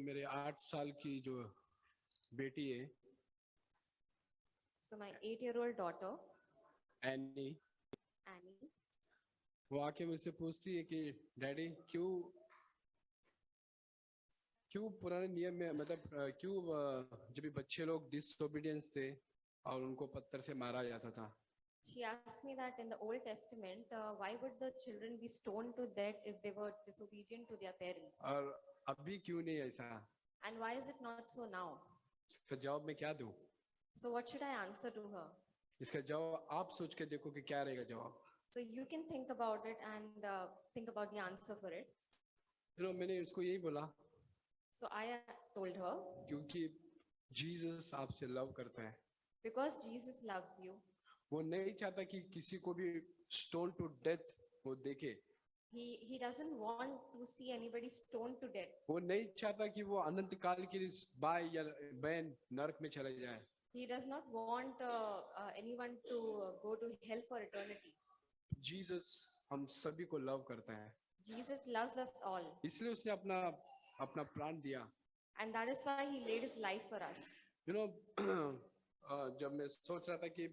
मेरे 8 साल की जो बेटी है So my 8-year-old daughter, any, Annie, वो आके मुझसे पूछती है कि डैडी क्यों क्यों पुराने नियम में मतलब क्यों जब भी बच्चे लोग डिसोबीडियंस थे और उनको पत्थर से मारा जाता था। she asked me that in the Old Testament, why would the children be stoned to death if they were disobedient to their parents? और अभी क्यों नहीं ऐसा? And why is it not so now? इसका जवाब मैं क्या दूं? So what should I answer to her? इसका जवाब आप सोच के देखो कि क्या रहेगा जवाब। So you can think about it and think about the answer for it. मैंने उसको यही बोला So I told her, क्योंकि जीसस आपसे लव करता है। because Jesus loves you, वो नहीं चाहता कि किसी को भी स्टोन टू डेथ वो देखे। he doesn't want to see anybody stoned to death. वो नहीं चाहता कि वो अनंत काल के लिए भाई या बहन नरक में चले जाए। He does not want anyone to go to hell for eternity. Jesus हम सभी को लव करता है, Jesus loves us all, इसलिए उसने अपना अपना प्राण दिया। and that is why he laid his life for us. जब मैं सोच रहा था कि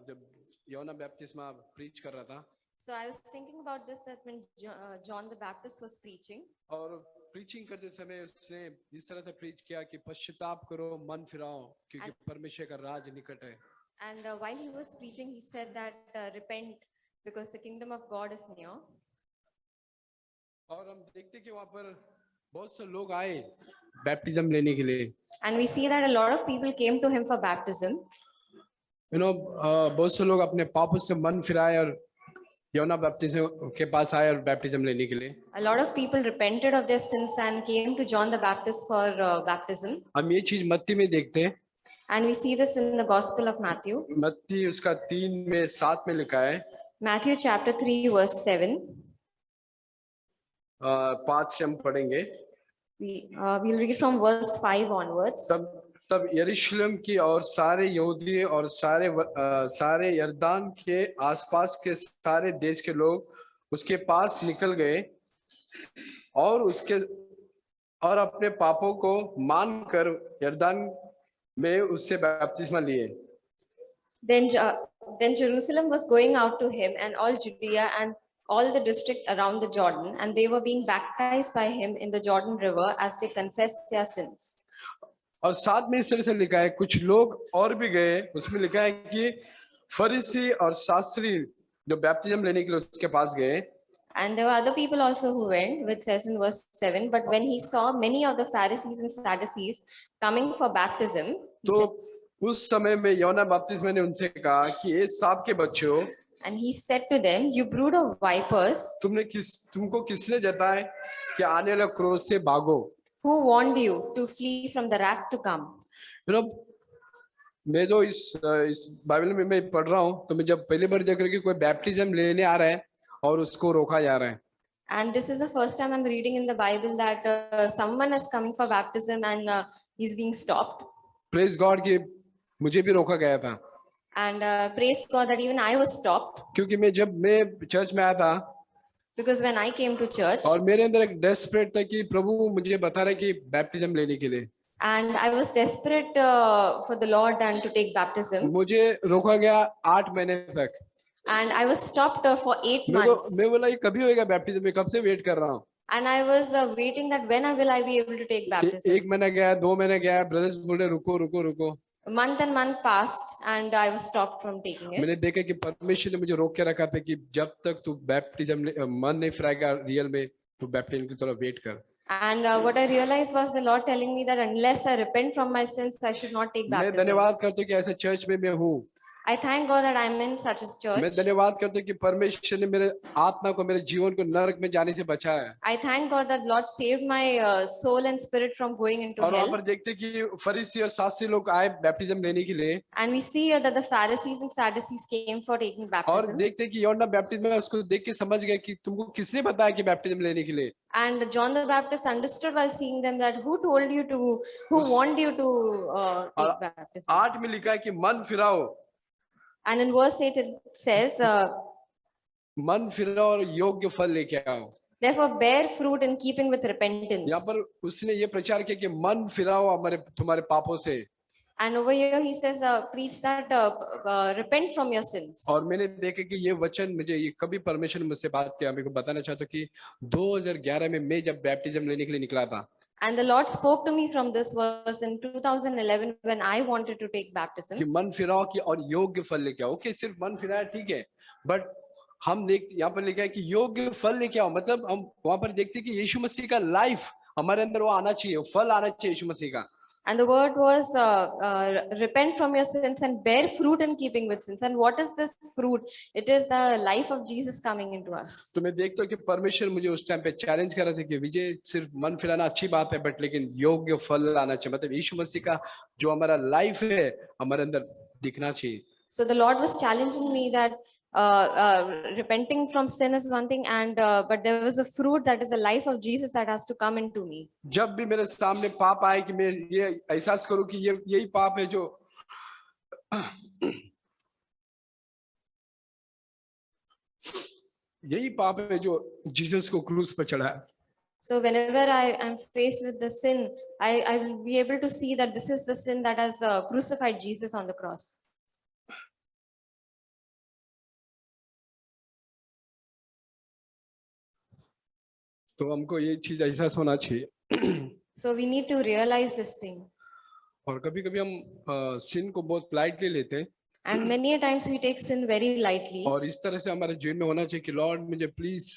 जब योना बैप्टिस्मा प्रीच कर रहा था, So I was thinking about this that when John the Baptist was preaching, और प्रीचिंग करते समय उसने इस तरह से प्रीच किया कि पश्चाताप करो, मन फिराओ, क्योंकि परमेश्वर का राज निकट है। and while he was preaching, he said that repent because the kingdom of God is near. और हम देखते कि वहाँ पर बहुत से लोग आए बैप्टिज्म लेने के लिए। And we see that a lot of people came to him for baptism. बहुत से लोग अपने पापों से मन फिराए और योना बैप्टिज्म के पास आए और बैप्टिज्म लेने के लिए। A lot of people repented of their sins and came to John the Baptist for baptism. हम ये चीज मत्ती में देखते हैं, And we see this in the Gospel of Matthew. मत्ती उसका 3:7 में लिखा है। Matthew chapter 3 verse 7. 5 से हम पढ़ेंगे। We'll read from verse 5 onwards. तब यरूशलेम की और सारे यहूदी और सारे यरदान के आसपास के सारे देश के लोग उसके पास निकल गए और अपने पापों को मानकर यरदान में उससे बपतिस्मा लिए। Then Jerusalem was going out to him, and all Judea and all the district around the Jordan, and they were being baptized by him in the Jordan River as they confessed their sins. और साथ में इस तरह से लिखा है, कुछ लोग और भी गए, उसमें लिखा है कि फरीसी और शास्त्री जो बैप्टिज्म लेने के लिए उसके पास गए। And there were other people also who went, which says in verse 7, but when he saw many of the Pharisees and Sadducees coming for baptism, he said, उस समय में यूहन्ना बपतिस्मा ने उनसे कहा कि ये सांप के बच्चों, and he said to them, you brood of vipers, तुमको किसने जताया कि आने वाले क्रोध से भागो? who warned you to flee from the wrath to come? मैं जो इस बाइबल में मैं पढ़ रहा हूँ, तो मैं जब पहली बार देख रहा हूँ कि कोई बैप्टिज्म लेने आ रहा है और उसको रोका जा रहा है। And this is the first time I'm reading in the Bible that someone is coming for baptism and he's being stopped. Praise God कि मुझे भी रोका गया था। And praise God that even I was stopped. क्योंकि जब मैं church में आया था, because when I came to church, और मेरे अंदर एक डेस्परेट था कि प्रभु मुझे बता रहे कि बैप्टिज्म लेने के लिए, and I was desperate for the Lord and to take baptism. मुझे रोका गया 8 महीने तक, and I was stopped for 8 months. मैं बोला ये कभी होएगा बैप्टिज्म, मैं कब से वेट कर रहा हूँ। And I was waiting that when will I be able to take baptism. 1 महीना गया, 2 महीने गया, ब्रदर्स बोल रहे रुको रुको रुको। A month and month passed and I was stopped from taking it. मैंने देखा कि परमेश्वर ने मुझे रोक के रखा था कि जब तक तू बैप्टिज्म मन नहीं फिराएगा रियल में, तू बैप्टिज्म की तरह वेट कर। And what I realized was the Lord telling me that unless I repent from my sins, I should not take baptism. मैं धन्यवाद करता हूँ कि ऐसे चर्च में मैं हूँ। I thank God that I'm in such a church. मैं धन्यवाद करता हूँ कि परमेश्वर ने मेरे आत्मा को, मेरे जीवन को नरक में जाने से बचाया। I thank God that Lord saved my soul and spirit from going into और hell. वहाँ पर देखते हैं कि फरीसी और शास्त्री लोग आए बैप्टिज्म लेने के लिए। And we see here that the Pharisees and Sadducees came for taking baptism. और देखते हैं कि यूहन्ना बैप्टिज्म में उसको देख के समझ गया कि तुमको किसने बताया कि बैप्टिज्म लेने के लिए। And John the Baptist understood while seeing them that who warned you to take baptism. 8 में लिखा है कि मन फिराओ। And in verse 8 it says, मन फिराओ और योग्य फल लेके आओ। Therefore, bear fruit in keeping with यहाँ repentance. पर उसने ये प्रचार किया कि मन फिराओ हमारे तुम्हारे पापों से। And over here, he says, preach that repent from your sins. और मैंने देखा कि ये वचन मुझे ये कभी परमेश्वर ने मुझसे बात किया, मेरे को बताना चाहता हूँ कि 2011 में मैं जब बैप्टिज्म लेने के लिए निकला था, And the Lord spoke to me from this verse in 2011 when I wanted to take कि baptism. मन फिराओ की और योग्य फल लेके आओ। ओके, सिर्फ मन फिराया ठीक है, बट हम देखते यहाँ पर लिखा है कि योग्य फल लेके आओ, मतलब हम वहां पर देखते हैं कि यीशु मसीह का लाइफ हमारे अंदर वो आना चाहिए, वो फल आना चाहिए यीशु मसीह का। And the word was repent from your sins and bear fruit in keeping with sins. And what is this fruit? It is the life of Jesus coming into us. तो मैं देखता हूँ कि परमेश्वर मुझे उस टाइम पे चैलेंज कर रहा था कि विजय सिर्फ मन फिराना अच्छी बात है, बट लेकिन योग्य फल आना चाहिए, मतलब यीशु मसीह का जो हमारा लाइफ है हमारे अंदर दिखना चाहिए। So the Lord was challenging me that repenting from sin is one thing, and but there was a fruit that is the life of Jesus that has to come into me. जब भी मेरे सामने पाप आए कि मैं ये एहसास करूं कि ये यही पाप है जो यही पाप है जो जीसस को क्रूस पर चढ़ाया। So whenever I am faced with the sin, I will be able to see that this is the sin that has crucified Jesus on the cross. तो हमको ये चीज एहसास होना चाहिए। So we need to realize this thing. और कभी कभी हम सिन को बहुत लाइटली लेते हैं, And many a times we take sin very lightly. और इस तरह से हमारे जीवन में होना चाहिए कि लॉर्ड मुझे प्लीज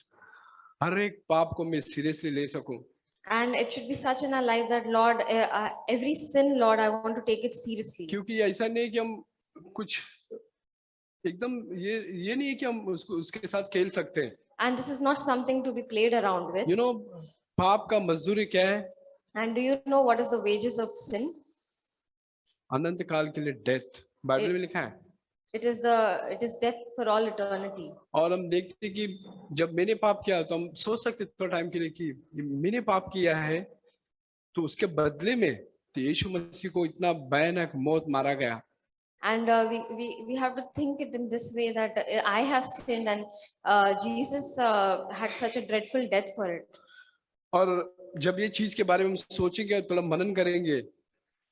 हर एक पाप को मैं सीरियसली ले सकूं। And it should be such in our life that Lord, every sin, Lord, I want to take it seriously. क्योंकि ऐसा नहीं है कि हम कुछ एकदम ये नहीं है कि हम उसके साथ खेल सकते हैं। And this is not something to be played around with. You know, पाप का मजदूरी क्या है? And do you know what is the wages of sin? अनंत काल के लिए डेथ, बाइबल में लिखा है। It is death for all eternity. और हम देखते हैं कि जब मैंने पाप किया तो हम सोच सकते थोड़ा टाइम के लिए कि मैंने पाप किया है, तो उसके बदले में तो यीशु मसीह को इतना भयानक मौत मारा गया। And we have to think it in this way that I have sinned and Jesus had such a dreadful death for it. और जब ये चीज के बारे में हम सोचेंगे, थोड़ा मनन करेंगे,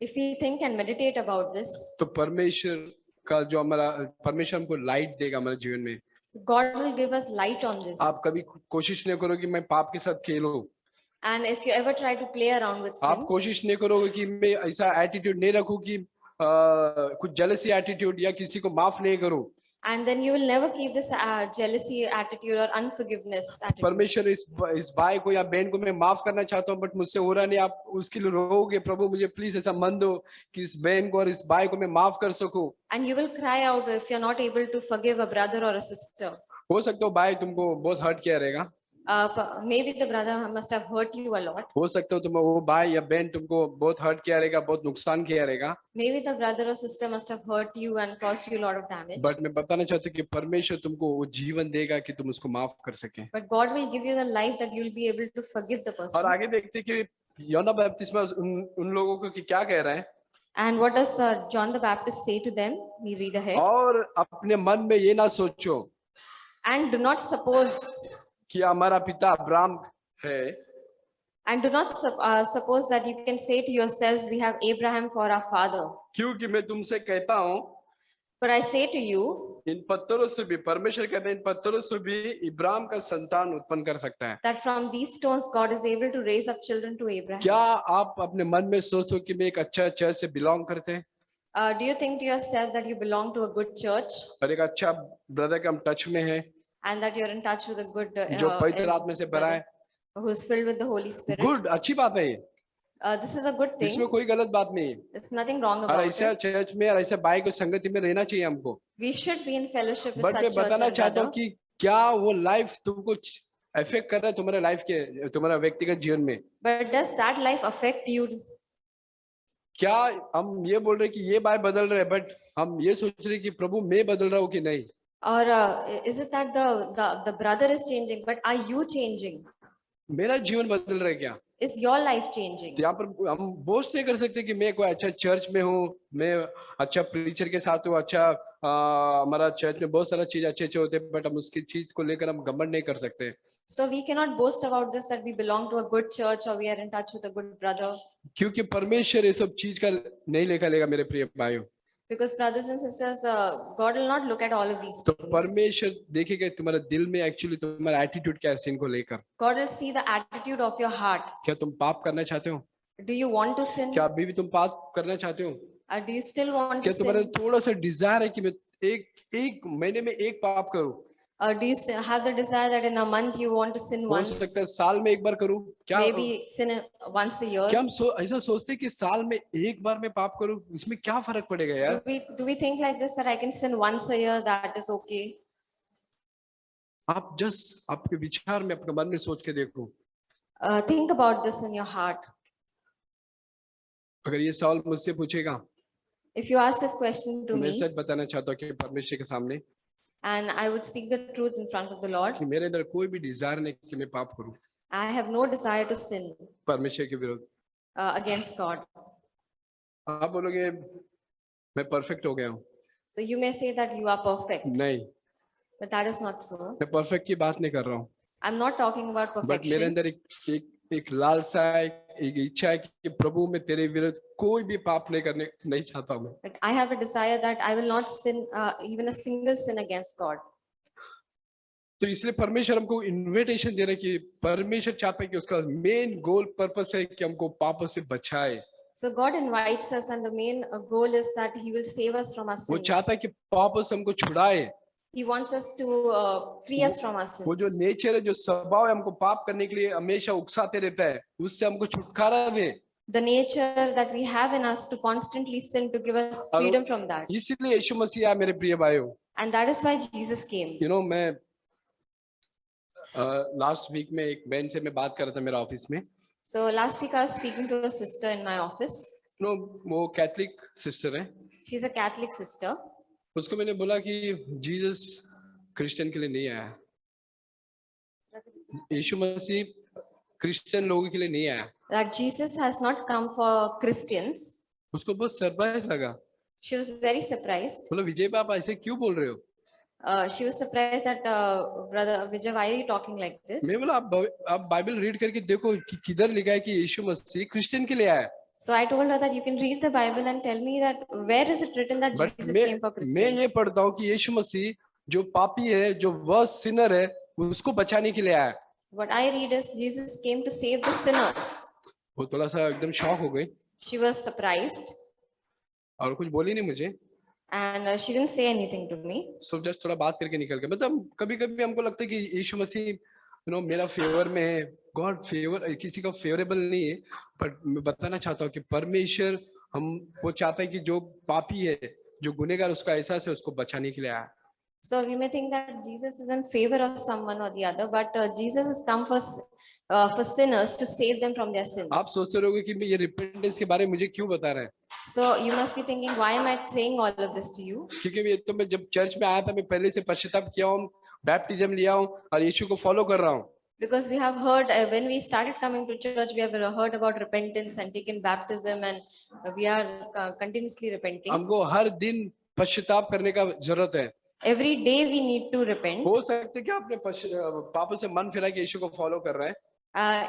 If we think and meditate about this, तो परमेश्वर का जो हमारा परमेश्वर हमको लाइट देगा हमारे जीवन में। God will give us light on this. आप कभी कोशिश नहीं करो कि मैं पाप के साथ खेलूं। And if you ever try to play around with आप sin, कोशिश नहीं करोगे कि मैं ऐसा एटीट्यूड नहीं रखूं कि कुछ जेलसी एटीट्यूड या किसी को माफ नहीं करूं। and then you will never keep this jealousy attitude or unforgiveness attitude. परमेश्वर इस भाई को या बहन को मैं माफ करना चाहता हूँ, बट मुझसे हो रहा नहीं, आप उसके लिए रोओगे, प्रभु मुझे प्लीज ऐसा मन दो कि इस बहन को और इस भाई को मैं माफ कर सकूं। And you will cry out if you're not able to forgive a brother or a sister. हो सकता है भाई तुमको बहुत हर्ट किया रहेगा, Maybe the brother must have hurt you a lot. हो सकता है तुम वो भाई या बहन तुमको बहुत हर्ट किया रहेगा, बहुत नुकसान किया रहेगा। Maybe the brother or sister must have hurt you and caused you a lot of damage. But मैं बताना चाहता हूँ कि परमेश्वर तुमको वो जीवन देगा कि तुम उसको माफ कर सके। But God will give you the life that you'll be able to forgive the और person. आगे देखते हैं कि यूहन्ना बपतिस्मा उन लोगों को कि क्या कह रहा है। And what does John the Baptist say to them? We read ahead. और अपने मन में ये ना सोचो And do not suppose, कि हमारा पिता अब्राहम है, and do not suppose that you can say to yourselves, we have Abraham for our father. क्योंकि मैं तुमसे कहता हूँ For I say to you, इन पत्थरों से भी, परमेश्वर कहते हैं इन पत्थरों से भी इब्राहिम का संतान उत्पन्न कर सकता है। that from these stones God is able to raise up children to Abraham. क्या आप अपने मन में सोचो कि मैं एक अच्छा चर्च से बिलोंग करते हैं Do you think to yourself that you belong to a good church और एक अच्छा ब्रदर के हम टच में हैं and that you're in touch with a good जो पवित्र आत्मा से भरा है? who's filled with the Holy Spirit? Good, अच्छी बात है ये, This is a good इसमें thing. कोई गलत बात नहीं है। There's nothing wrong और about ऐसा it. चर्च में और ऐसे भाई को संगति में रहना चाहिए हमको। We should be in fellowship with but मैं such church बताना and चाहता हूँ brother. कि क्या वो लाइफ तुमको अफेक्ट कर रहा है तुम्हारे लाइफ के, तुम्हारा व्यक्तिगत जीवन में? But does that life affect you? क्या हम ये बोल रहे कि ये भाई बदल रहे, बट हम ये सोच रहे कि प्रभु मैं बदल रहा हूँ कि नहीं? Or is it that the brother is changing, but are you changing? मेरा जीवन बदल रहा है क्या? Is your life changing? तो यहाँ पर हम बोस्ट नहीं कर सकते कि मैं कोई अच्छा चर्च में हूँ, मैं अच्छा प्रीचर के साथ हूँ, अच्छा हमारा चर्च में बहुत सारा चीज अच्छे अच्छे होते हैं, बट हम उसकी चीज को लेकर हम घमंड नहीं कर सकते। So we cannot boast about this that we belong to a good church or we are in touch with a good brother. क्योंकि परमेश्वर ये सब चीज का नहीं लेखा लेगा मेरे प्रिय भाइयों। Because brothers and sisters, God will not look at all of these तो things. परमेश्वर देखेगा तुम्हारे दिल में एक्चुअली तुम्हारा एटीट्यूड क्या है sin को लेकर। God will see the attitude of your heart. क्या तुम पाप करना चाहते हो? Do you want to sin? क्या अभी भी तुम पाप करना चाहते हो? Or do you still want to क्या तुम्हारा sin? थोड़ा सा डिजायर है कि मैं एक महीने में एक पाप करूं? Or do you still have the desire that in a month you want to sin हो once? सकता है साल में एक बार करूं? क्या Maybe sin once a year. क्या हम ऐसा सोचते हैं कि साल में एक बार मैं पाप करूं, इसमें क्या फर्क पड़ेगा यार? Do we think like this that I can sin once a year, that is okay? आप जस्ट आपके विचार में अपने मन में सोच के देखो। Think about this in your heart. अगर ये सवाल मुझसे पूछेगा, If you ask this question to मैं me, सच बताना चाहता हूँ कि परमेश्वर के सामने and I would speak the truth in front of the Lord, कि मेरे अंदर कोई भी डिजायर नहीं कि मैं पाप करूं I have no desire to sin परमेश्वर के विरुद्ध। against God. आप बोलोगे मैं परफेक्ट हो गया हूँ। So you may say that you are perfect, नहीं, but that is not so. मैं परफेक्ट की बात नहीं कर रहा हूँ, I'm not talking about but मेरे perfection, अंदर एक लालसा है, एक इच्छा है कि प्रभु मैं तेरे विरुद्ध कोई भी पाप नहीं चाहता हूँ। but I have a desire that I will not sin even a single sin against God. तो इसलिए परमेश्वर हमको इनविटेशन दे रहा है कि परमेश्वर चाहता है कि उसका मेन गोल पर्पस है कि हमको पापों से बचाए। So God invites us, and the main goal is that He will save us from our वो sins. चाहता है कि पापों से हमको छुड़ाए। He wants us to free us from our वो जो sins. नेचर है, जो स्वभाव है हमको पाप करने के लिए हमेशा उकसाते रहता है, उससे हमको छुटकारा दे। The nature that we have in us to constantly sin, to give us freedom from that. इसलिए यीशु मसीह आया मेरे प्रिय भाइयों। And that is why Jesus came. मैं लास्ट वीक में एक बहन से मैं बात कर रहा था मेरे ऑफिस में। So last week I was speaking to a sister in my office. वो कैथलिक सिस्टर है। She's a Catholic sister. उसको मैंने बोला कि जीसस क्रिश्चियन के लिए नहीं आया, यीशु मसीह क्रिश्चियन लोगों के लिए नहीं आया। That Jesus has not come for Christians. उसको बहुत सरप्राइज लगा। She was very surprised. बोला विजय बाप ऐसे क्यों बोल रहे हो? She was surprised that brother Vijay, why are you talking like this? मैं बोला आप बाइबल रीड करके देखो कि किधर लिखा है कि यीशु मसीह क्रिश्चियन के लिए आया। So I told her that you can read the Bible and tell me that where is it written that but Jesus came for मैं ये Christians? पढ़ता हूँ कि यीशु मसीह जो पापी है, जो वर्स्ट सिनर है, उसको बचाने के लिए आया। What I read is Jesus came to save the sinners. वो थोड़ा सा एकदम शॉक हो गई She was surprised और कुछ बोली नहीं मुझे। and she didn't say anything to me. So just थोड़ा बात करके निकल गए। मतलब कभी कभी हमको लगता है कि यीशु मसीह मेरा फेवर में है। गॉड फेवर किसी का फेवरेबल नहीं है, बट मैं बताना चाहता हूँ कि परमेश्वर वो चाहता है कि जो पापी है, जो गुनहगार, उसका एहसास है, उसको बचाने के लिए आया। So we may think that Jesus is in favor of someone or the other, but Jesus has come for sinners to save them from their sins. आप सोचते रहोगे कि ये रिपेंटेंस के बारे में मुझे क्यों बता रहा है? So you must be thinking, why am I saying all of this to you? क्योंकि मैं जब चर्च में आया था, मैं पहले से पश्चाताप किया हूँ, बैप्टिज्म लिया हूँ और यीशु को फॉलो कर रहा हूँ। Because we have heard when we started coming to church, we have heard about repentance and taken baptism, and we are continuously repenting. हमको हर दिन पश्चाताप करने का जरूरत है। Every day we need to repent. हो सकता है कि आपने पापों से मन फिरा के यीशु को फॉलो कर रहे हैं।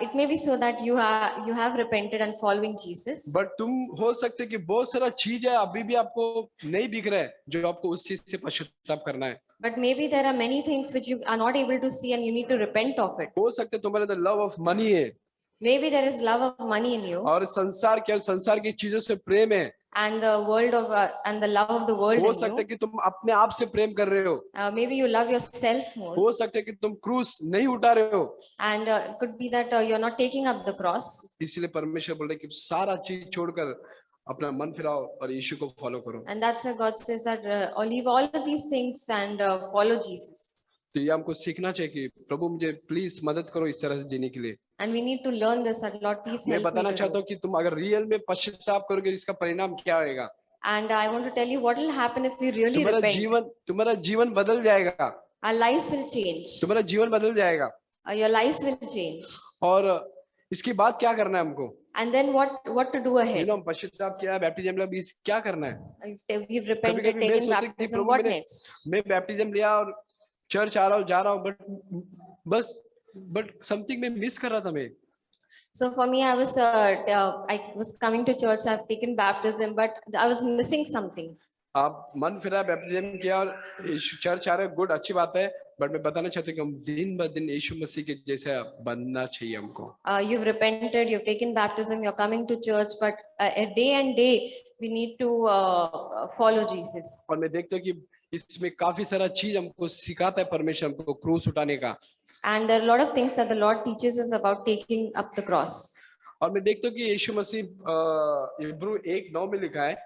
It may be so that you have repented and following Jesus. But तुम हो सकते है कि बहुत सारा चीज है अभी भी आपको नहीं दिख रहा है, जो आपको उस चीज से पश्चाताप करना है। But maybe there are many things which you are not able to see and you need to repent of it. हो सकता है तुम्हारे अंदर लव ऑफ मनी है, Maybe there is love of money in you और संसार की चीजों से प्रेम है। and the world of and the love of the world हो in सकता है you. कि तुम अपने आप से प्रेम कर रहे हो। Maybe you love yourself more, हो सकता है कि तुम क्रूस नहीं उठा रहे हो। and it could be that you're not taking up the cross. इसलिए परमेश्वर बोल रहे कि सारा चीज छोड़कर अपना मन फिराओ और यीशु को फॉलो करो। And that's why God says that leave all of these things and follow Jesus. तो ये हमको सीखना चाहिए कि प्रभु मुझे प्लीज मदद करो इस तरह से जीने के लिए। And we need to learn this, that Lord, please मैं help me बताना to चाहता do. हूँ कि तुम अगर रियल में पश्चाताप करोगे, इसका परिणाम क्या होगा? And I want to tell you what will happen if we really repent. तुम्हारा जीवन बदल जाएगा। Our lives will change. तुम्हारा जीवन बदल जाएगा। Your lives will change. और इसके बाद क्या करना है हमको? And then what to do ahead? पश्चाताप किया, बैप्टिज्म लिया, क्या करना है? We've repented, कभी-कभी मैं taken सोचता हूँ कि baptism. Prabhu What next? मैं बैप्टिज्म लिया और चर्च आ रहा हूँ, जा रहा हूँ, बट बस बट समथिंग मैं मिस कर रहा था मैं. So for me, I was coming to church. I've taken baptism, but I was missing something. आप मन फिरा, बैप्टिज्म किया और यीशु चर्च आ रहे, गुड, अच्छी बात है. बट मैं बताना चाहता हूँ कि हम दिन ब दिन यीशु मसीह के जैसे बनना चाहिए हमको. You've repented, you've taken baptism, you're coming to church, but a day and day we need to follow Jesus. और मैं देखता हूँ कि इसमें काफी सारा चीज हमको सिखाता है परमेश्वर, हमको क्रूस उठाने का. And there are a lot of things that the Lord teaches us about taking up the cross. और मैं देखता हूँ कि यीशु मसीह इब्रू 1:9 में लिखा है.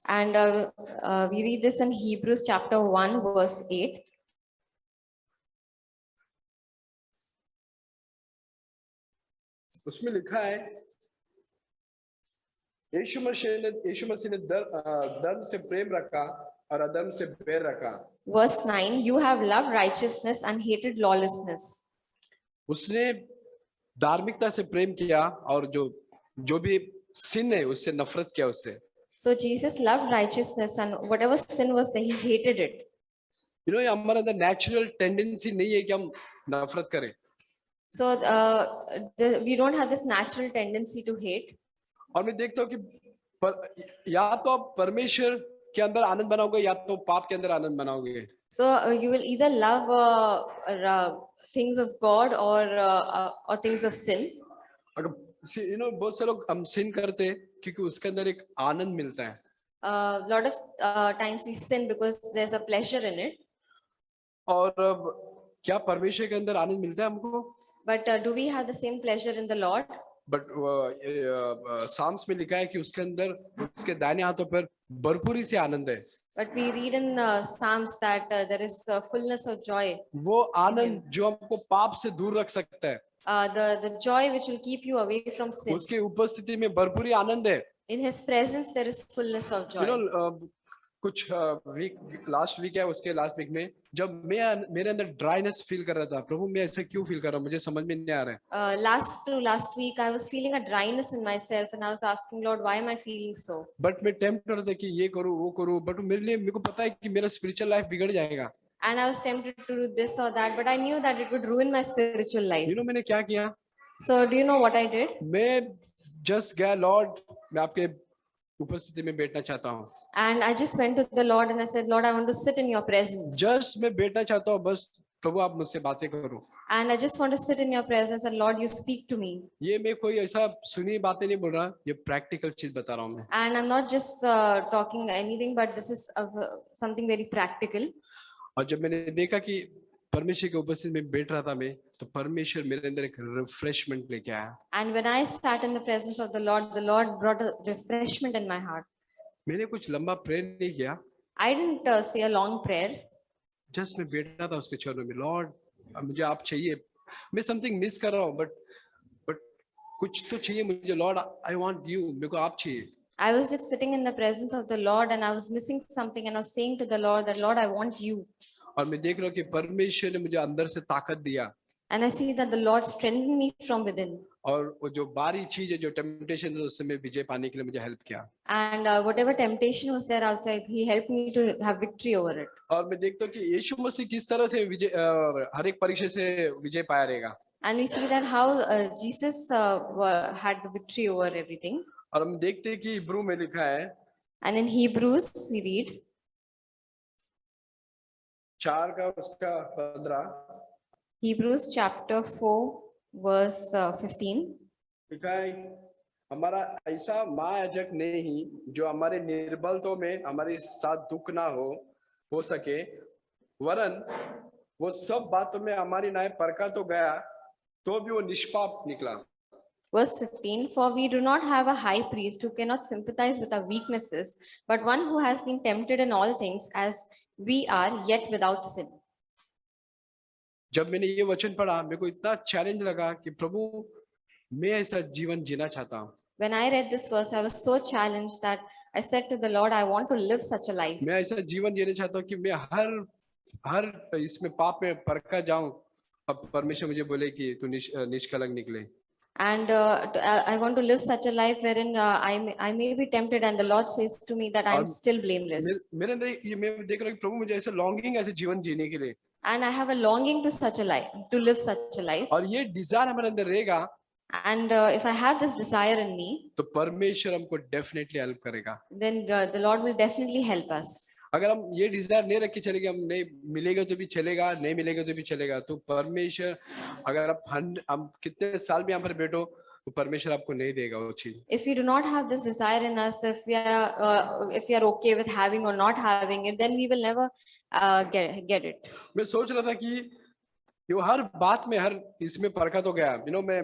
And we read this in Hebrews chapter 1, verse 8. उसमें लिखा है, यीशु मसीह ने धर्म से प्रेम रखा और अधर्म से बैर रखा. Verse 9, you have loved righteousness and hated lawlessness. उसने धार्मिकता से प्रेम किया और जो भी सिन है उससे नफरत किया उससे. So Jesus loved righteousness, and whatever sin was there, he hated it. You know, ये हमारे अंदर नेचुरल टेंडेंसी नहीं है कि हम नफरत करें. So we don't have this natural tendency to hate. और मैं देखता हूँ कि या तो आप परमेश्वर के अंदर आनंद बनाओगे या तो पाप के अंदर आनंद बनाओगे. So you will either love things of God or things of sin. अगर बहुत से लोग हम सिन करते हैं क्योंकि उसके अंदर एक आनंद मिलता है. Lot of times we sin because there's a pleasure in it. और क्या परमेश्वर के अंदर आनंद मिलता है हमको? But do we have the same pleasure in the Lord? But psalms में लिखा है कि उसके अंदर उसके दाहिने हाथों पर भरपूरी से आनंद है. But we read in Psalms that there is fullness of joy. वो आनंद जो हमको पाप से दूर रख सकता है. The joy which will keep you away from sin. उसके उपस्थिति में भरपूरी आनंद है. In His presence there is fullness of joy. You know, कुछ लास्ट वीक है, उसके लास्ट वीक में जब मैं मेरे अंदर ड्राइनेस फील कर रहा था, प्रभु मैं ऐसा क्यों फील कर रहा हूँ, मुझे समझ में नहीं आ रहा है. Last week I was feeling a dryness in myself and I was asking Lord, why am I feeling so? But मैं टेम्प्ट कर रहा था कि ये करूँ वो करूँ, बट मेरे को पता है कि मेरा स्पिरिचुअल लाइफ बिगड़ जाएगा. And I was tempted to do this or that, but I knew that it would ruin my spiritual life. You know मैंने क्या किया? So do you know what I did? मैं जस्ट गया, Lord मैं आपके उपस्थिति में बैठना चाहता हूँ. And I just went to the Lord and I said, Lord, I want to sit in your presence. Just मैं बैठना चाहता हूँ, बस प्रभु आप मुझसे बातें करो. And I just want to sit in your presence and Lord, you speak to me. ये मैं कोई ऐसा सुनी बातें नहीं बोल रहा, ये प्रैक्टिकल चीज बता रहा हूँ मैं. And I'm not just talking anything, but this is something very practical. और जब मैंने देखा कि परमेश्वर के उपस्थिति में बैठ रहा था मैं, तो परमेश्वर मेरे अंदर एक रिफ्रेशमेंट लेके आया. And when I sat in the presence of the Lord brought a refreshment in my heart. मैंने कुछ लंबा प्रेयर नहीं किया. I didn't say a long prayer. Just मैं बैठा था उसके चरणों में, लॉर्ड मुझे आप चाहिए, मैं समथिंग मिस कर रहा हूँ, बट कुछ तो चाहिए मुझे. लॉर्ड आई वांट यू, मेरे को आप चाहिए. I was just sitting in the presence of the Lord and I was missing something and I was saying to the Lord that Lord, I want you. और मैं देख रहा हूँ कि परमेश्वर ने मुझे अंदर से ताकत दिया. And I see that the Lord strengthened me from within. और वो जो बारी चीज है, जो टेम्पटेशन है, उससे मैं विजय पाने के लिए मुझे हेल्प किया. And whatever temptation was there outside, He helped me to have victory over it. और मैं देखता हूँ कि यीशु मसीह किस तरह से हर एक परीक्षा से विजय पाया रहेगा. And we see that how Jesus had the victory over everything. और हम देखते हैं कि इब्रू में लिखा है, And in Hebrews we read 4 का उसका 15, Hebrews chapter 4 verse 15. लिखा है, हमारा ऐसा महायाजक नहीं जो हमारे निर्बलताओं में हमारे साथ दुख ना हो सके, वरन वो सब बातों में हमारी न्याय परखा तो गया, तो भी वो निष्पाप निकला. Verse 15, for we do not have a high priest who cannot sympathize with our weaknesses, but one who has been tempted in all things as we are, yet without sin. जब मैंने ये वचन पढ़ा, मेरे को इतना चैलेंज लगा कि प्रभु मैं ऐसा जीवन जीना चाहता हूँ. When I read this verse, I was so challenged that I said to the Lord, I want to live such a life. मैं ऐसा जीवन जीना चाहता हूँ कि मैं हर इसमें पाप में परखा जाऊं, अब परमेश्वर मुझे बोले कि तू निष्कलंक निकले. And I want to live such a life wherein I may be tempted and the Lord says to me that I am still blameless. मेरे अंदर ये मैं देख रहा हूँ कि प्रभु मुझे ऐसा लॉन्गिंग ऐसे जीवन जीने के लिए. And I have a longing to such a life, to live such a life. और ये डिजायर हमारे अंदर रहेगा And if I have this desire in me, तो परमेश्वर हमको डेफिनेटली हेल्प करेगा. then the Lord will definitely help us. अगर हम ये डिजायर नहीं रख के चलेंगे, हम नहीं मिलेगा तो भी चलेगा, नहीं मिलेगा तो भी चलेगा, तो परमेश्वर अगर आप कितने साल भी यहाँ पर बैठो तो परमेश्वर आपको नहीं देगा वो चीज. If we do not have this desire in us, if we are okay with having or not having it, then we will never get it. मैं सोच रहा था कि ये हर बात में हर इसमें परखा तो गया. मैं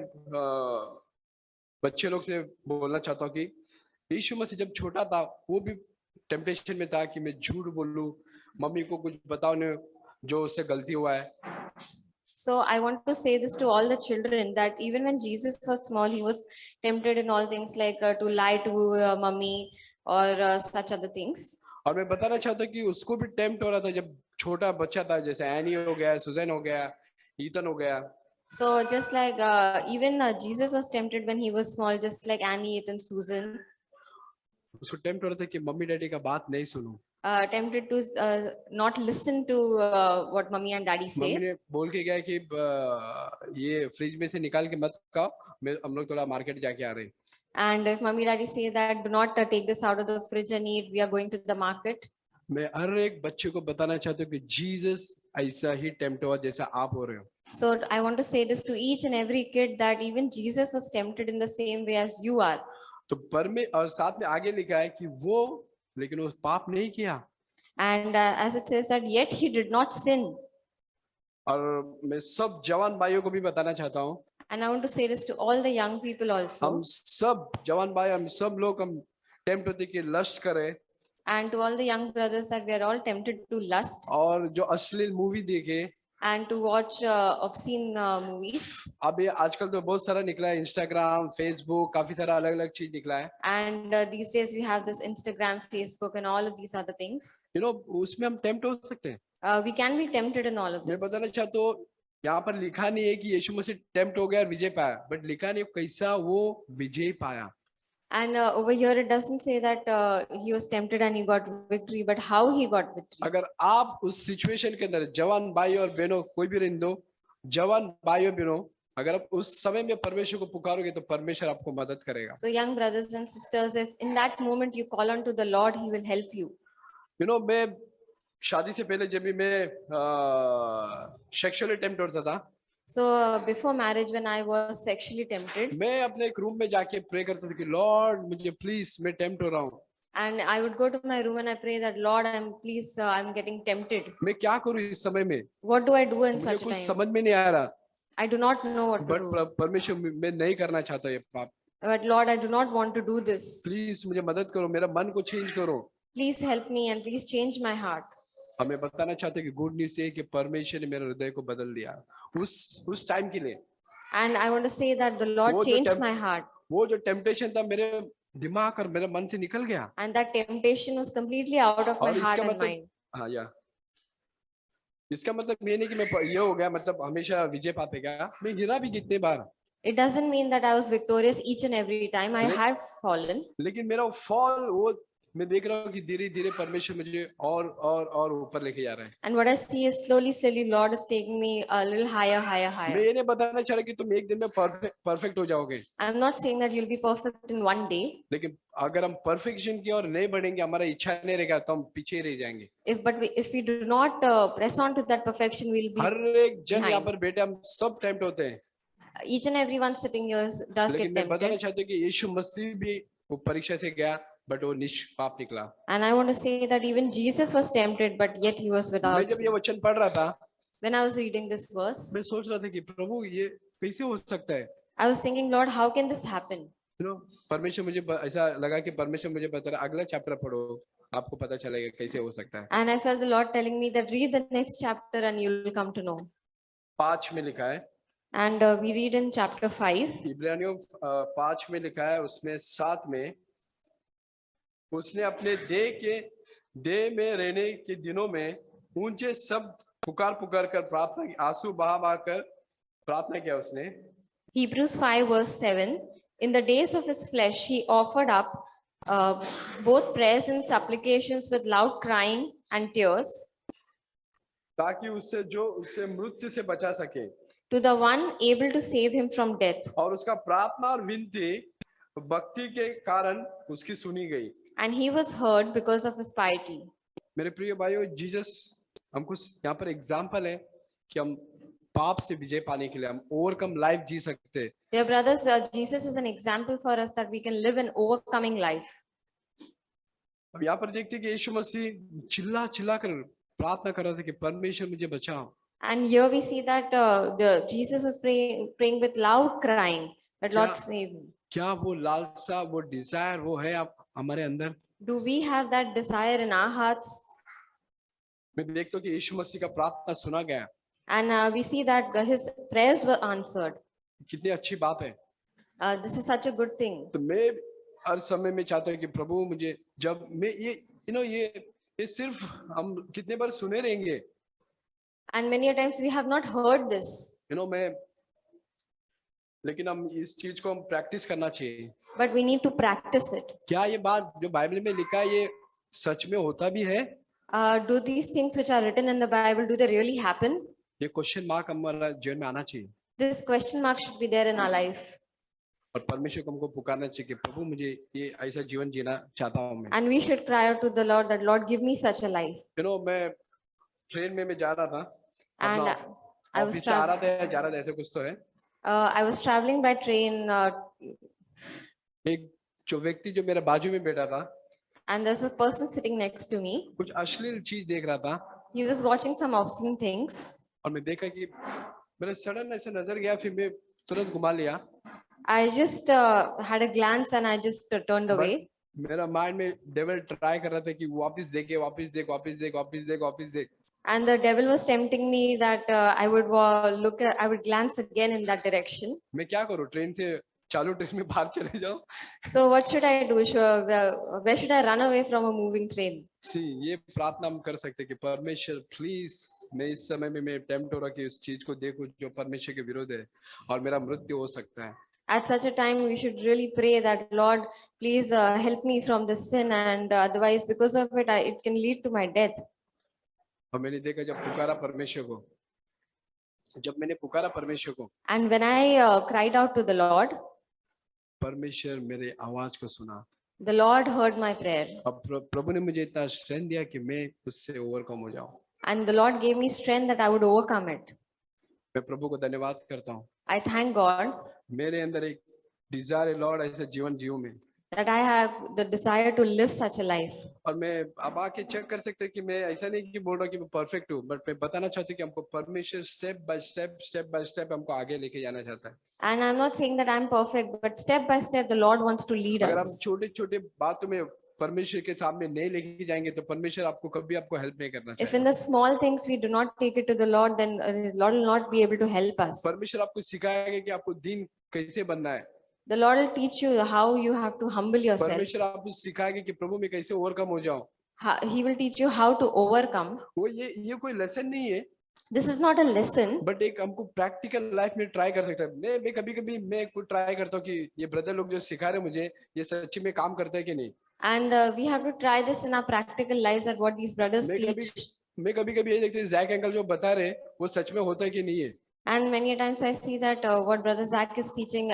बच्चे लोग से बोलना चाहता हूँ कि यीशु मसीह जब छोटा था वो भी टेम्पटेशन में था कि मैं झूठ बोलूं, मम्मी को कुछ बताओ नहीं जो उससे गलती हुआ है. So I want to say this to all the children that even when Jesus was small, he was tempted in all things like to lie to mummy or such other things. और मैं बताना चाहता हूँ कि उसको भी tempt हो रहा था जब छोटा बच्चा था, जैसे एनी हो गया, सुजैन हो गया, ईथन हो गया. So just like even Jesus was tempted when he was small, just like Annie, Ethan, Susan. उसको टेम्प्ट हो रहा था कि मम्मी डैडी का बात नहीं सुनूं. Tempted to not listen to what mummy and daddy say. Mummy ने बोल के गया कि ये फ्रिज में से निकाल के मत खाओ, हम लोग थोड़ा मार्केट जाके आ रहे हैं. And if mummy daddy say that do not take this out of the fridge and eat, we are going to the market. मैं हर एक बच्चे को बताना चाहता हूँ कि जीसस ऐसा ही टेम्प्ट हुआ जैसा आप हो रहे हो. So I want to say this to each and every kid that even Jesus was tempted in the same way as you are. तो और साथ में आगे लिखा है कि वो लेकिन वो पाप नहीं किया. And as it says that yet he did not sin. और मैं सब जवान भाइयों को भी बताना चाहता हूँ. And I want to say this to all the young people also. हम सब जवान भाई, हम सब लोग हम टेम्प्ट होते कि लस्ट करें. And to all the young brothers that we are all tempted to lust. और जो अश्लील मूवी देखे. And to watch obscene movies. अभी आजकल तो बहुत सारा निकला है, इंस्टाग्राम, फेसबुक, काफी सारा अलग अलग चीज निकला है. And these days we have this Instagram, Facebook and all of these other things. उसमें हम टेम्प्ट हो सकते हैं. We can be tempted in all of मैं this. बताना चाहता हूँ यहाँ पर लिखा नहीं है कि यीशु मसीह टेम्प्ट हो गया और विजय पाया, बट लिखा नहीं कैसा वो विजय पाया. And over here it doesn't say that he was tempted and he got victory, but how he got victory. अगर आप उस सिचुएशन के अंदर, जवान भाई और बहनों कोई भी रहने दो, जवान भाई और बहनों, अगर आप उस समय में परमेश्वर को पुकारोगे तो परमेश्वर आपको मदद करेगा. So young brothers and sisters, if in that moment you call on to the Lord, he will help you. मैं शादी से पहले जब भी मैं सेक्सुअली टेम्प्ट होता था, So before marriage when I was sexually tempted, मैं अपने एक रूम में जाके प्रे करता था कि लॉर्ड मुझे प्लीज, मैं टेम्प्ट हो रहा हूँ. and I would go to my room and I pray that Lord, I'm getting tempted. मैं क्या करूँ इस समय में, What do I do in मुझे such a कुछ time? समझ में नहीं आ रहा. I do not know what to do. But परमेश्वर मैं नहीं करना चाहता ये पाप. But Lord, I do not want to do this. Please मुझे मदद करो, मेरा मन को चेंज करो. Please help me and please change my heart. हमें बताना चाहते कि गुड न्यूज़ है कि परमेश्वर ने मेरे हृदय को बदल दिया उस टाइम के लिए. And I want to say that the Lord changed my heart. वो जो टेम्पटेशन था मेरे दिमाग और मेरे मन से निकल गया. And that temptation was completely out of my heart and mind. हाँ या इसका मतलब ये नहीं कि मैं ये हो गया, मतलब हमेशा विजय पातेगा. मैं गिरा भी कितने बार. It doesn't mean that I was victorious each and every time. I had fallen. लेकिन मेरा फॉल वो मैं देख रहा हूँ कि धीरे धीरे परमेश्वर मुझे और ऊपर लेके जा रहा है. And what I see is slowly Lord is taking me a little higher. मैं ये नहीं बताना चाह रहा कि तुम एक दिन में परफेक्ट हो जाओगे. I'm not saying that you'll be perfect in one day. लेकिन अगर हम परफेक्शन की ओर नहीं बढ़ेंगे, हमारा इच्छा नहीं रहेगा, तो हम पीछे रह जाएंगे. If we do not press on to that perfection, we'll be. हर एक जन यहाँ पर बैठे हम सब टेम्प्ट होते हैं. Each and everyone sitting here does लेकिन get मैं बताना tempted. चाहता हूँ कि यीशु मसीह भी वो परीक्षा से गया, बट वो निष्पाप निकला. And I want to say that even Jesus was tempted, but yet he was मैं without जब ये sin. वचन पढ़ रहा था, When I was reading this verse, मैं सोच रहा था कि प्रभु ये कैसे हो सकता है. I was thinking, Lord, how can this happen? परमेश्वर मुझे ऐसा लगा कि परमेश्वर मुझे बता रहा अगला चैप्टर पढ़ो, आपको पता चलेगा कैसे हो सकता है. And I felt the Lord telling me that read the next chapter and you will come to know. 5 में लिखा है. And we read in chapter 5. इब्रानियों 5 में लिखा है, उसमें 7 में, उसने अपने देह में रहने के दिनों में ऊंचे सब पुकार कर प्रार्थना की, आंसू बहा कर प्रार्थना किया उसने. Hebrews 5 verse 7. In the days of his flesh, he offered up both prayers and supplications with loud crying and tears. ताकि उससे जो उससे मृत्यु से बचा सके, to the one able to save him from death. और उसका प्रार्थना और विनती भक्ति के कारण उसकी सुनी गई। And he was heard because of his piety. मेरे प्रिय भाइयों, जीसस हमको यहाँ पर एग्जाम्पल है कि हम पाप से विजय पाने के लिए, हम ओवरकम लाइफ जी सकते हैं। Dear brothers, Jesus is an example for us that we can live an overcoming life. अब यहाँ पर देखते हैं कि यीशु मसीह चिल्ला चिल्ला कर प्रार्थना कर रहा था कि परमेश्वर मुझे बचाओ। And here we see that Jesus was praying with loud crying that Lord क्या- save me. क्या वो लालसा, वो डिजायर वो है आप हमारे अंदर? Do we have that desire in our hearts? मैं देखता हूँ कि यीशु मसीह का प्रार्थना सुना गया। And we see that his prayers were answered. कितनी अच्छी बात है। This is such a good thing. तो मैं हर समय में चाहता हूँ कि प्रभु मुझे, जब मैं ये सिर्फ हम कितने बार सुने रहेंगे, And many a times we have not heard this. मैं, लेकिन हम इस चीज को हम प्रैक्टिस करना चाहिए। But we need to practice it. क्या ये बात जो बाइबल में लिखा है ये सच में होता भी है? Do these things which are written in the Bible, do they really happen? ये क्वेश्चन मार्क हमारा जीवन में आना चाहिए, This question mark should be there in our life. और परमेश्वर को हमको पुकारना चाहिए कि प्रभु मुझे ये ऐसा जीवन जीना चाहता हूँ मैं। And we should cry out to the Lord that Lord give me such a life. मैं ट्रेन में मैं जा रहा था, And I was ऑफिस से आ रहा traveling. था, जा रहा था, ऐसा कुछ तो है। I was traveling by train, एक जो व्यक्ति जो मेरे बाजू में बैठा था, and there's a person sitting next to me. कुछ अश्लील चीज देख रहा था, He was watching some obscene things. और मैं देखा कि मेरा सडन ऐसे नजर गया, फिर मैं तुरंत घुमा लिया। I just had a glance and I just turned away. मेरा माइंड में डेविल ट्राई कर रहा था कि वापस देखे, वापस देख, वापस देख, वापस देख, वापस देख। And the devil was tempting me that I would I would glance again in that direction. मैं क्या करूं, ट्रेन से चालू ट्रेन में बाहर चले जाऊं? So what should I do? Where should I run away from a moving train? ये प्रार्थना हम कर सकते हैं कि परमेश्वर प्लीज, मैं इस समय में मैं टेम्प्ट हो रहा कि उस चीज को देखूं जो परमेश्वर के विरुद्ध है और मेरा मृत्यु हो सकता है। At such a time, we should really pray that Lord, please help me from this sin, and otherwise, because of it, it can lead to my death. और मैंने देखा जब मैंने पुकारा परमेश्वर को, And when I cried out to the Lord, परमेश्वर मेरे आवाज को सुना। the Lord heard my prayer. अब प्रभु ने मुझे इतना स्ट्रेंथ दिया कि मैं उससे ओवरकम हो जाऊं। And the Lord gave me strength that I would overcome it. मैं प्रभु को धन्यवाद करता हूँ। I thank God मेरे अंदर एक डिजायर है लॉर्ड ऐसा जीवन जीऊं मैं, that I have the desire to live such a life. और मैं अब आके चेक कर सकते हैं कि मैं ऐसा नहीं कि बोल रहा कि मैं परफेक्ट हूँ, बट मैं बताना चाहती हूँ कि हमको परमेश्वर स्टेप बाय स्टेप हमको आगे लेके जाना चाहता है। And I'm not saying that I'm perfect, but step by step, the Lord wants to lead अगर हम us. छोटे छोटे बातों में परमेश्वर के सामने नहीं लेके जाएंगे तो परमेश्वर आपको कभी आपको हेल्प नहीं करना If in चाहिए। the small things we do not take it to the Lord, then the Lord will not be able to help us. परमेश्वर आपको सिखाएगा कि आपको दिन कैसे बनना है। The Lord will teach you how you have to humble yourself. परमेश्वर आपको सिखाएगा कि प्रभु मैं कैसे ओवरकम हो जाऊं। He will teach you how to overcome. वो ये कोई लेसन नहीं है, This is not a lesson, but एक हमको प्रैक्टिकल लाइफ में ट्राई कर सकते हैं। मैं कभी मैं कुछ ट्राई करता हूँ कि ये ब्रदर लोग जो सिखा रहे मुझे ये सच्ची में काम करता है कि नहीं। and we have to try this in our practical lives at what these brothers teach. मैं कभी ये देखते हैं जैक अंकल जो बता रहे वो सच में होता है कि नहीं है। And many a times I see that what Brother Zach is teaching,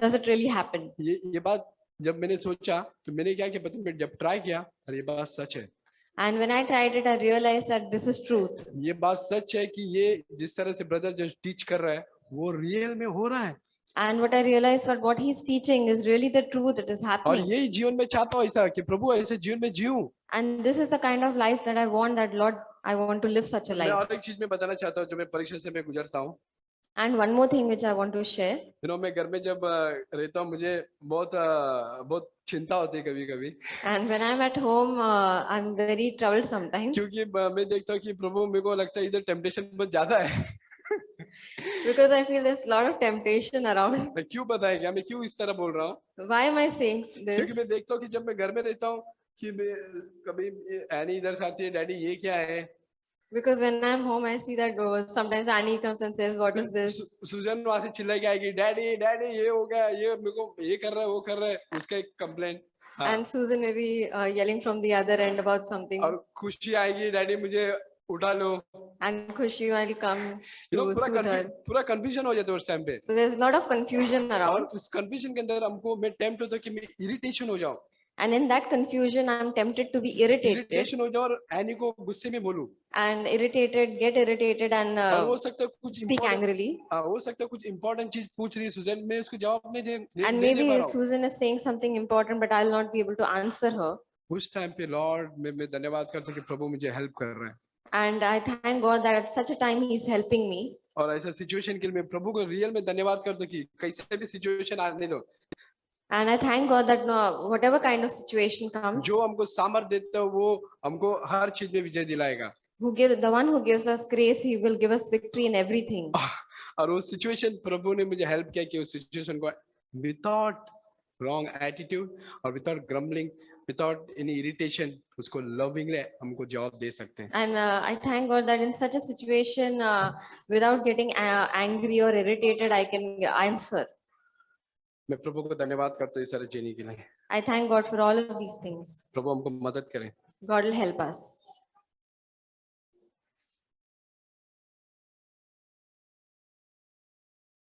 does it really happen? ये बात जब मैंने सोचा तो मैंने क्या किया पता है, मैं जब ट्राई किया और ये बात सच है। And when I tried it, I realized that this is truth. ये बात सच है कि ये जिस तरह से ब्रदर जो टीच कर रहा है वो रियल में हो रहा है। And what I realized what he's teaching is really the truth. It is और happening. यही जीवन में चाहता हूँ ऐसा कि प्रभु ऐसे जीवन में जीऊं। And this is the kind of life that I want, that Lord, I want to live such a मैं life. और एक चीज में बताना चाहता हूँ जो मैं परीक्षा से मैं गुजरता हूँ। And one more thing which I want to share. मैं घर में जब रहता हूँ मुझे बहुत चिंता होती है कभी कभी, And when I'm at home, I'm very troubled sometimes क्योंकि मैं देखता हूँ कि प्रभु मेरे को लगता है इधर टेम्पटेशन बहुत ज्यादा है। because I feel there's a lot of temptation around. मैं क्यों बताया क्या, मैं क्यों इस तरह बोल रहा हूँ? Why am I saying क्योंकि मैं this? देखता हूँ कि जब मैं घर में रहता हूँ कि मैं कभी एनी इधर से आती है, डैडी ये क्या है? Because when I'm home, I see that sometimes Annie comes and says, "What is this?" सुजन वहां से चिल्ला के आएगी, डैडी डैडी ये हो गया, ये मेरे को ये कर रहा है, वो कर रहा है, उसका एक complaint. And Susan may be yelling from the other end about something. और खुशी आएगी, डैडी मुझे उठा लो, and Khushi will come to पूरा soothe her. पूरा कंफ्यूजन हो जाता है उस टाइम पे। So there's a lot of confusion और around. उस कंफ्यूजन के अंदर हमको मैं टेम्प्ट होता कि मैं इरिटेशन हो जाऊं, And in that confusion, I'm tempted to be irritated irritation हो जाऊं और एनी को गुस्से में बोलूं। and irritated, get irritated and और हो सकता है कुछ speak इम्पोर्टेंट, angrily. हो सकता है कुछ इम्पोर्टेंट चीज पूछ रही है सुजैन, मैं उसको जवाब नहीं And नहीं दे पा maybe रहा हूँ। Susan is saying something important, but I'll not be able to answer her. उस टाइम पे लॉर्ड मैं धन्यवाद करता हूं कि प्रभु मुझे हेल्प कर रहे हैं। And I thank God that at such a time He's helping me. और ऐसा सिचुएशन के लिए मैं प्रभु को रियल में धन्यवाद करता हूं कि कैसे भी सिचुएशन आने दो, And I thank God that no, whatever kind of situation comes, जो हमको सामर्थ देता है वो हमको हर चीज में विजय दिलाएगा। the one who gives us grace, He will give us victory in everything. और उस सिचुएशन प्रभु ने मुझे हेल्प किया कि उस सिचुएशन को विदाउट रॉन्ग एटीट्यूड और without grumbling, without any irritation उसको लविंगली हमको जवाब दे सकते हैं। And I thank God that in such a situation, without getting angry or irritated, I can answer. मैं प्रभु को धन्यवाद करता हूँ इस सारे जीने के लिए। I thank God for all of these things. प्रभु हमको मदद करें। God will help us.